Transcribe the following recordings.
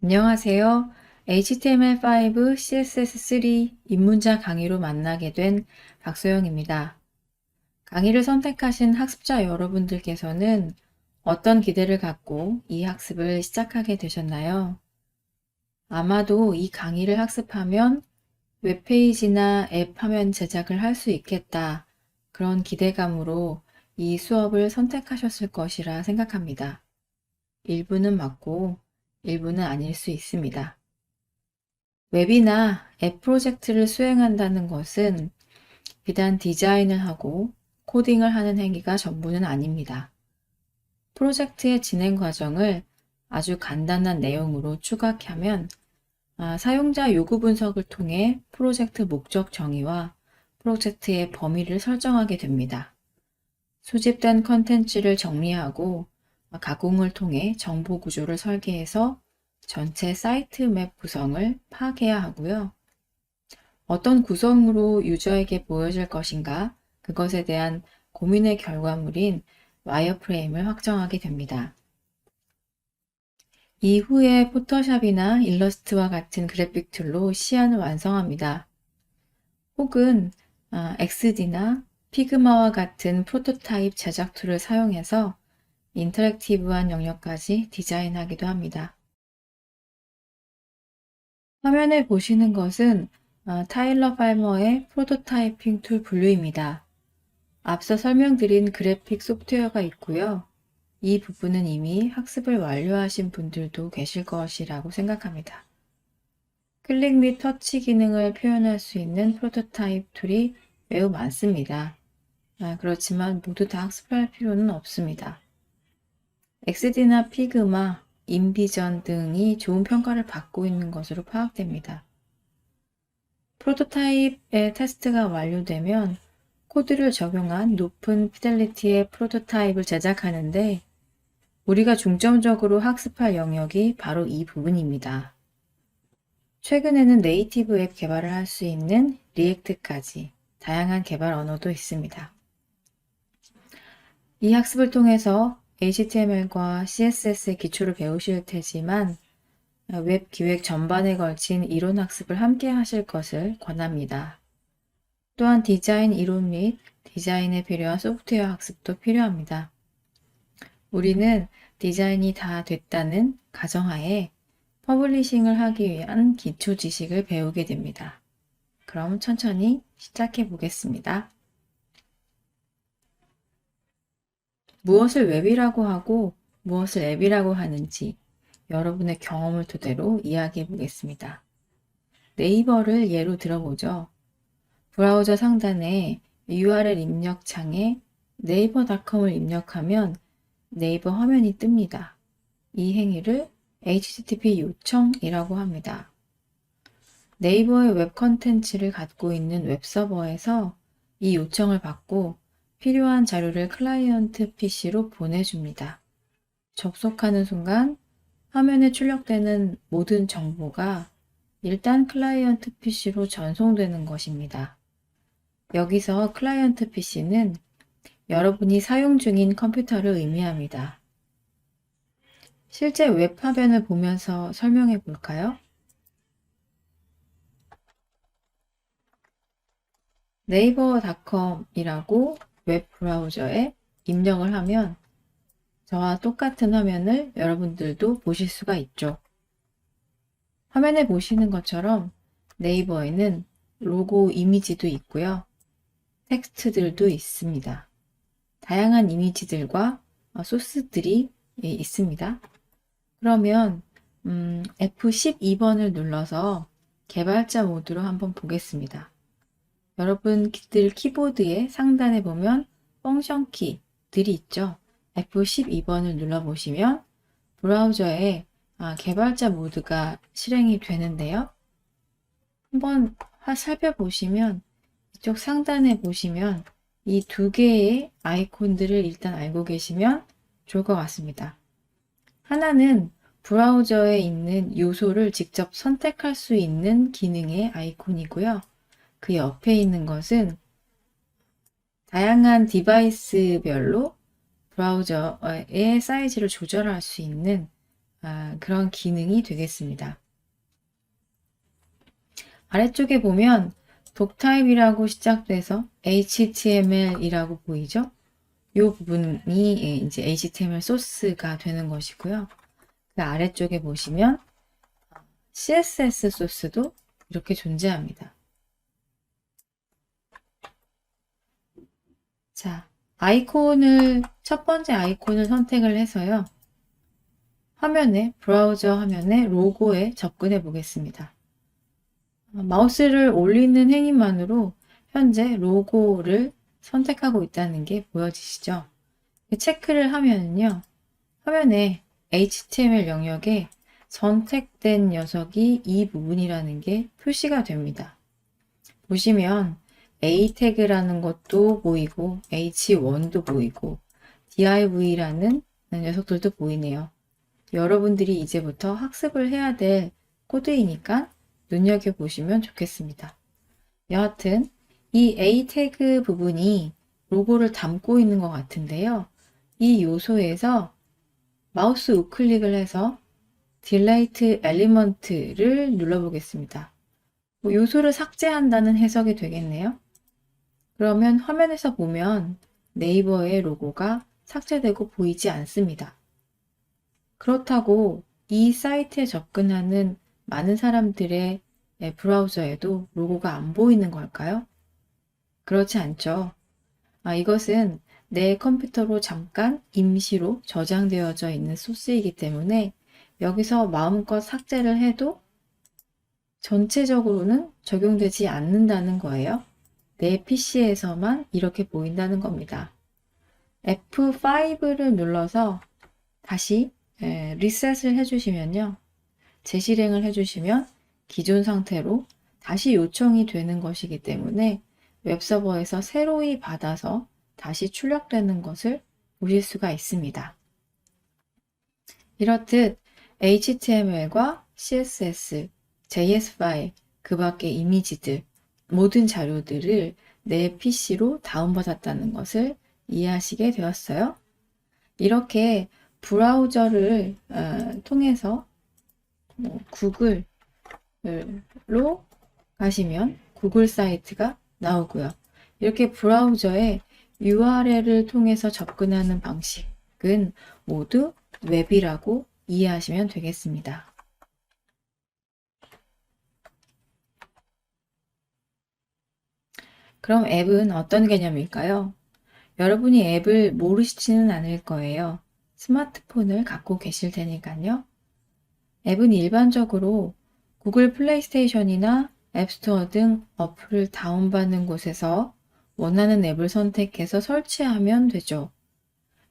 안녕하세요. HTML5, CSS3 입문자 강의로 만나게 된 박소영입니다. 강의를 선택하신 학습자 여러분들께서는 어떤 기대를 갖고 이 학습을 시작하게 되셨나요? 아마도 이 강의를 학습하면 웹페이지나 앱 화면 제작을 할 수 있겠다. 그런 기대감으로 이 수업을 선택하셨을 것이라 생각합니다. 일부는 맞고 일부는 아닐 수 있습니다. 웹이나 앱 프로젝트를 수행한다는 것은 비단 디자인을 하고 코딩을 하는 행위가 전부는 아닙니다. 프로젝트의 진행 과정을 아주 간단한 내용으로 추각하면 사용자 요구 분석을 통해 프로젝트 목적 정의와 프로젝트의 범위를 설정하게 됩니다. 수집된 컨텐츠를 정리하고 가공을 통해 정보 구조를 설계해서 전체 사이트 맵 구성을 파악해야 하고요. 어떤 구성으로 유저에게 보여질 것인가 그것에 대한 고민의 결과물인 와이어프레임을 확정하게 됩니다. 이후에 포토샵이나 일러스트와 같은 그래픽 툴로 시안을 완성합니다. 혹은 XD나 피그마와 같은 프로토타입 제작 툴을 사용해서 인터랙티브한 영역까지 디자인하기도 합니다. 화면에 보시는 것은 타일러 팔머의 프로토타이핑 툴 분류입니다. 앞서 설명드린 그래픽 소프트웨어가 있고요. 이 부분은 이미 학습을 완료하신 분들도 계실 것이라고 생각합니다. 클릭 및 터치 기능을 표현할 수 있는 프로토타입 툴이 매우 많습니다. 그렇지만 모두 다 학습할 필요는 없습니다. XD나 피그마, 인비전 등이 좋은 평가를 받고 있는 것으로 파악됩니다. 프로토타입의 테스트가 완료되면 코드를 적용한 높은 피델리티의 프로토타입을 제작하는데 우리가 중점적으로 학습할 영역이 바로 이 부분입니다. 최근에는 네이티브 앱 개발을 할 수 있는 리액트까지 다양한 개발 언어도 있습니다. 이 학습을 통해서 HTML과 CSS의 기초를 배우실 테지만 웹 기획 전반에 걸친 이론 학습을 함께 하실 것을 권합니다. 또한 디자인 이론 및 디자인에 필요한 소프트웨어 학습도 필요합니다. 우리는 디자인이 다 됐다는 가정하에 퍼블리싱을 하기 위한 기초 지식을 배우게 됩니다. 그럼 천천히 시작해 보겠습니다. 무엇을 웹이라고 하고 무엇을 앱이라고 하는지 여러분의 경험을 토대로 이야기해 보겠습니다. 네이버를 예로 들어보죠. 브라우저 상단에 URL 입력 창에 네이버닷컴을 입력하면 네이버 화면이 뜹니다. 이 행위를 HTTP 요청이라고 합니다. 네이버의 웹 컨텐츠를 갖고 있는 웹서버에서 이 요청을 받고 필요한 자료를 클라이언트 PC로 보내줍니다. 접속하는 순간 화면에 출력되는 모든 정보가 일단 클라이언트 PC로 전송되는 것입니다. 여기서 클라이언트 PC는 여러분이 사용 중인 컴퓨터를 의미합니다. 실제 웹 화면을 보면서 설명해 볼까요? 네이버닷컴이라고 웹 브라우저에 입력을 하면 저와 똑같은 화면을 여러분들도 보실 수가 있죠. 화면에 보시는 것처럼 네이버에는 로고 이미지도 있고요. 텍스트들도 있습니다. 다양한 이미지들과 소스들이 있습니다. 그러면 F12번을 눌러서 개발자 모드로 한번 보겠습니다. 여러분들 키보드의 상단에 보면 펑션 키들이 있죠. F12번을 눌러보시면 브라우저에 개발자 모드가 실행이 되는데요. 한번 살펴보시면 이쪽 상단에 보시면 이 두 개의 아이콘들을 일단 알고 계시면 좋을 것 같습니다. 하나는 브라우저에 있는 요소를 직접 선택할 수 있는 기능의 아이콘이고요. 그 옆에 있는 것은 다양한 디바이스별로 브라우저의 사이즈를 조절할 수 있는 그런 기능이 되겠습니다. 아래쪽에 보면 독타입이라고 시작돼서 HTML이라고 보이죠? 이 부분이 이제 HTML 소스가 되는 것이고요. 그 아래쪽에 보시면 CSS 소스도 이렇게 존재합니다. 자, 첫 번째 아이콘을 선택을 해서요. 브라우저 화면에 로고에 접근해 보겠습니다. 마우스를 올리는 행위만으로 현재 로고를 선택하고 있다는 게 보여지시죠? 체크를 하면요. 화면에 HTML 영역에 선택된 녀석이 이 부분이라는 게 표시가 됩니다. 보시면 A 태그라는 것도 보이고 H1도 보이고 div라는 녀석들도 보이네요. 여러분들이 이제부터 학습을 해야 될 코드이니까 눈여겨보시면 좋겠습니다. 여하튼 이 A 태그 부분이 로고를 담고 있는 것 같은데요. 이 요소에서 마우스 우클릭을 해서 딜레이트 엘리먼트를 눌러보겠습니다. 요소를 삭제한다는 해석이 되겠네요. 그러면 화면에서 보면 네이버의 로고가 삭제되고 보이지 않습니다. 그렇다고 이 사이트에 접근하는 많은 사람들의 브라우저에도 로고가 안 보이는 걸까요? 그렇지 않죠. 이것은 내 컴퓨터로 잠깐 임시로 저장되어져 있는 소스이기 때문에 여기서 마음껏 삭제를 해도 전체적으로는 적용되지 않는다는 거예요. 내 PC에서만 이렇게 보인다는 겁니다. F5를 눌러서 다시 리셋을 해주시면요. 재실행을 해주시면 기존 상태로 다시 요청이 되는 것이기 때문에 웹서버에서 새로이 받아서 다시 출력되는 것을 보실 수가 있습니다. 이렇듯 HTML과 CSS, JS 파일, 그 밖의 이미지들, 모든 자료들을 내 PC로 다운받았다는 것을 이해하시게 되었어요. 이렇게 브라우저를 통해서 구글로 가시면 구글 사이트가 나오고요. 이렇게 브라우저에 URL을 통해서 접근하는 방식은 모두 웹이라고 이해하시면 되겠습니다. 그럼 앱은 어떤 개념일까요? 여러분이 앱을 모르시지는 않을 거예요. 스마트폰을 갖고 계실 테니까요. 앱은 일반적으로 구글 플레이스테이션이나 앱스토어 등 어플을 다운받는 곳에서 원하는 앱을 선택해서 설치하면 되죠.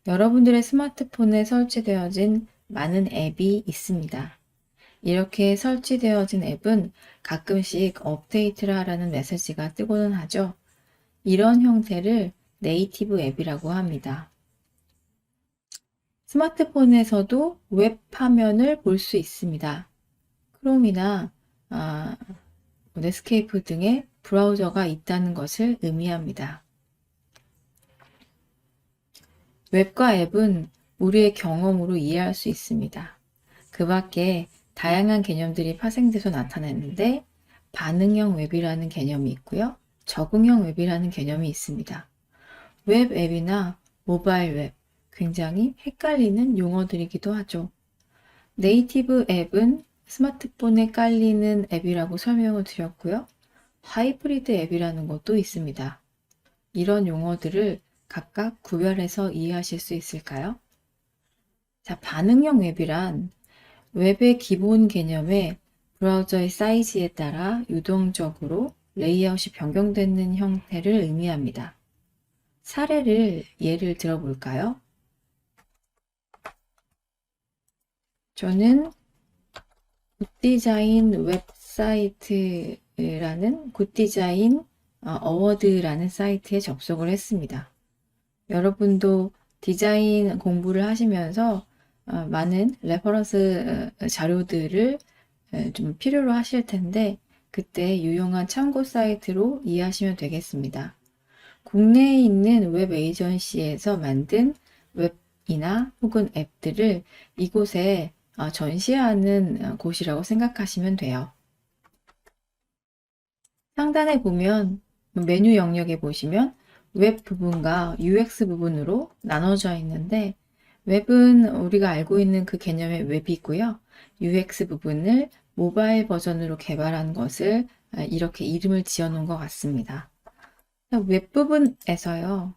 여러분들의 스마트폰에 설치되어진 많은 앱이 있습니다. 이렇게 설치되어진 앱은 가끔씩 업데이트를 하라는 메시지가 뜨고는 하죠. 이런 형태를 네이티브 앱이라고 합니다. 스마트폰에서도 웹 화면을 볼 수 있습니다. 크롬이나 넷스케이프 등의 브라우저가 있다는 것을 의미합니다. 웹과 앱은 우리의 경험으로 이해할 수 있습니다. 그 밖에 다양한 개념들이 파생돼서 나타나는데 반응형 웹이라는 개념이 있고요. 적응형 웹이라는 개념이 있습니다. 웹 앱이나 모바일 웹, 굉장히 헷갈리는 용어들이기도 하죠. 네이티브 앱은 스마트폰에 깔리는 앱이라고 설명을 드렸고요. 하이브리드 앱이라는 것도 있습니다. 이런 용어들을 각각 구별해서 이해하실 수 있을까요? 자, 반응형 웹이란 웹의 기본 개념에 브라우저의 사이즈에 따라 유동적으로 레이아웃이 변경되는 형태를 의미합니다. 예를 들어볼까요? 저는 굿디자인 웹사이트라는 굿디자인 어워드라는 사이트에 접속을 했습니다. 여러분도 디자인 공부를 하시면서 많은 레퍼런스 자료들을 좀 필요로 하실 텐데 그때 유용한 참고 사이트로 이해하시면 되겠습니다. 국내에 있는 웹 에이전시에서 만든 웹이나 혹은 앱들을 이곳에 전시하는 곳이라고 생각하시면 돼요. 상단에 보면 메뉴 영역에 보시면 웹 부분과 UX 부분으로 나눠져 있는데, 웹은 우리가 알고 있는 그 개념의 웹이고요. UX 부분을 모바일 버전으로 개발한 것을 이렇게 이름을 지어 놓은 것 같습니다. 웹 부분에서요,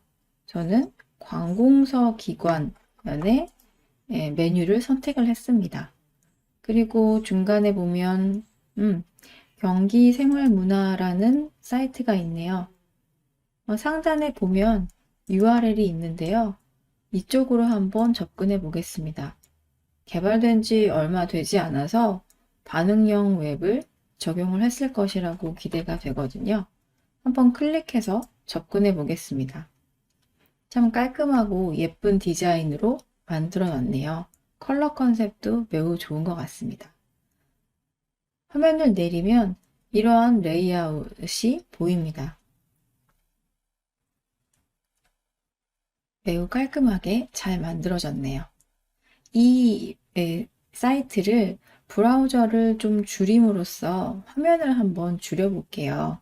저는 관공서 기관의 메뉴를 선택을 했습니다. 그리고 중간에 보면 경기생활문화라는 사이트가 있네요. 상단에 보면 URL이 있는데요. 이쪽으로 한번 접근해 보겠습니다. 개발된 지 얼마 되지 않아서 반응형 웹을 적용을 했을 것이라고 기대가 되거든요. 한번 클릭해서 접근해 보겠습니다. 참 깔끔하고 예쁜 디자인으로 만들어 놨네요. 컬러 컨셉도 매우 좋은 것 같습니다. 화면을 내리면 이러한 레이아웃이 보입니다. 매우 깔끔하게 잘 만들어졌네요. 이 사이트를 브라우저를 좀 줄임으로써 화면을 한번 줄여볼게요.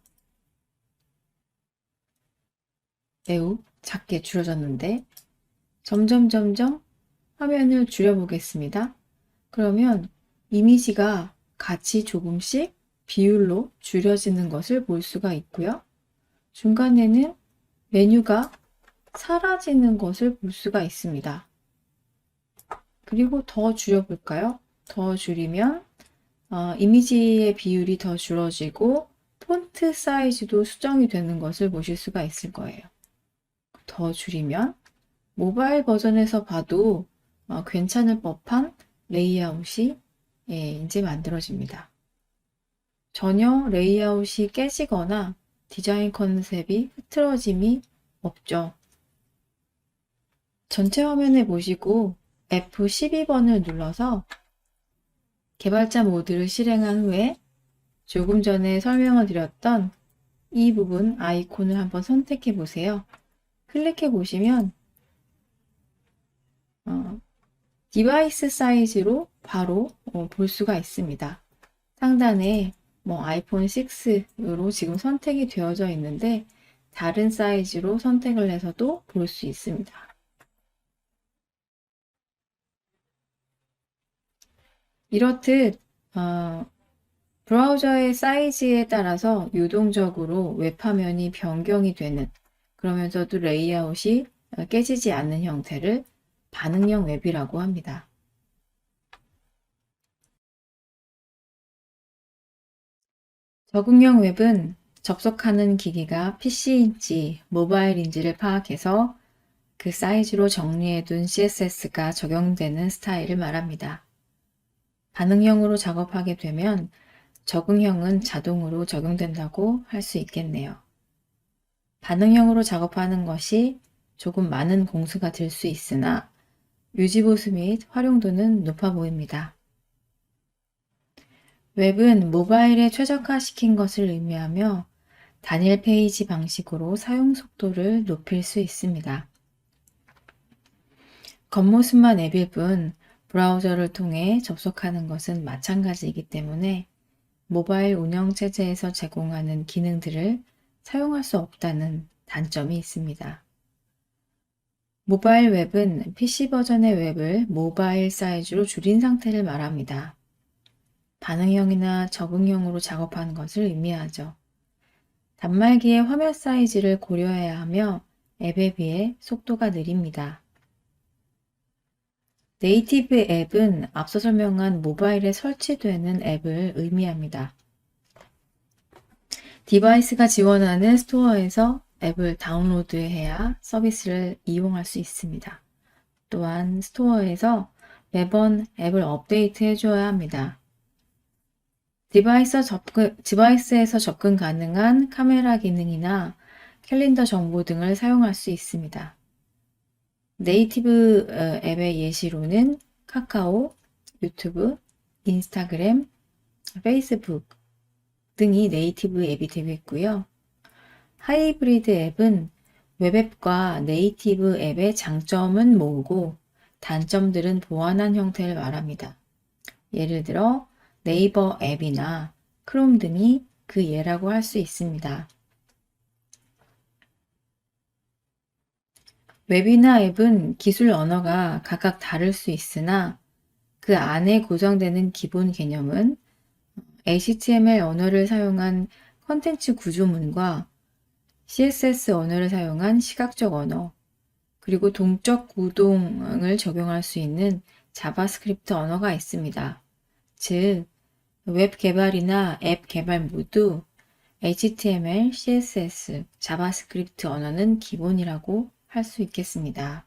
매우 작게 줄어졌는데 점점 화면을 줄여보겠습니다. 그러면 이미지가 같이 조금씩 비율로 줄여지는 것을 볼 수가 있고요. 중간에는 메뉴가 사라지는 것을 볼 수가 있습니다. 그리고 더 줄여볼까요? 더 줄이면 이미지의 비율이 더 줄어지고 폰트 사이즈도 수정이 되는 것을 보실 수가 있을 거예요. 더 줄이면 모바일 버전에서 봐도 괜찮을 법한 레이아웃이 이제 만들어집니다. 전혀 레이아웃이 깨지거나 디자인 컨셉이 흐트러짐이 없죠. 전체 화면에 보시고 F12번을 눌러서 개발자 모드를 실행한 후에 조금 전에 설명을 드렸던 이 부분 아이콘을 한번 선택해 보세요. 클릭해 보시면 디바이스 사이즈로 바로 볼 수가 있습니다. 상단에 아이폰 6로 지금 선택이 되어져 있는데 다른 사이즈로 선택을 해서도 볼 수 있습니다. 이렇듯 브라우저의 사이즈에 따라서 유동적으로 웹화면이 변경이 되는, 그러면서도 레이아웃이 깨지지 않는 형태를 반응형 웹이라고 합니다. 적응형 웹은 접속하는 기기가 PC인지 모바일인지를 파악해서 그 사이즈로 정리해둔 CSS가 적용되는 스타일을 말합니다. 반응형으로 작업하게 되면 적응형은 자동으로 적용된다고 할 수 있겠네요. 반응형으로 작업하는 것이 조금 많은 공수가 들 수 있으나 유지보수 및 활용도는 높아 보입니다. 웹은 모바일에 최적화시킨 것을 의미하며 단일 페이지 방식으로 사용 속도를 높일 수 있습니다. 겉모습만 앱일 뿐 브라우저를 통해 접속하는 것은 마찬가지이기 때문에 모바일 운영체제에서 제공하는 기능들을 사용할 수 없다는 단점이 있습니다. 모바일 웹은 PC 버전의 웹을 모바일 사이즈로 줄인 상태를 말합니다. 반응형이나 적응형으로 작업하는 것을 의미하죠. 단말기의 화면 사이즈를 고려해야 하며 앱에 비해 속도가 느립니다. 네이티브 앱은 앞서 설명한 모바일에 설치되는 앱을 의미합니다. 디바이스가 지원하는 스토어에서 앱을 다운로드해야 서비스를 이용할 수 있습니다. 또한 스토어에서 매번 앱을 업데이트 해줘야 합니다. 디바이스에서 접근 가능한 카메라 기능이나 캘린더 정보 등을 사용할 수 있습니다. 네이티브 앱의 예시로는 카카오, 유튜브, 인스타그램, 페이스북 등이 네이티브 앱이 되겠고요. 하이브리드 앱은 웹앱과 네이티브 앱의 장점은 모으고 단점들은 보완한 형태를 말합니다. 예를 들어 네이버 앱이나 크롬 등이 그 예라고 할 수 있습니다. 웹이나 앱은 기술 언어가 각각 다를 수 있으나 그 안에 고정되는 기본 개념은 HTML 언어를 사용한 컨텐츠 구조문과 CSS 언어를 사용한 시각적 언어, 그리고 동적 구동을 적용할 수 있는 자바스크립트 언어가 있습니다. 즉, 웹 개발이나 앱 개발 모두 HTML, CSS, 자바스크립트 언어는 기본이라고 할 수 있겠습니다.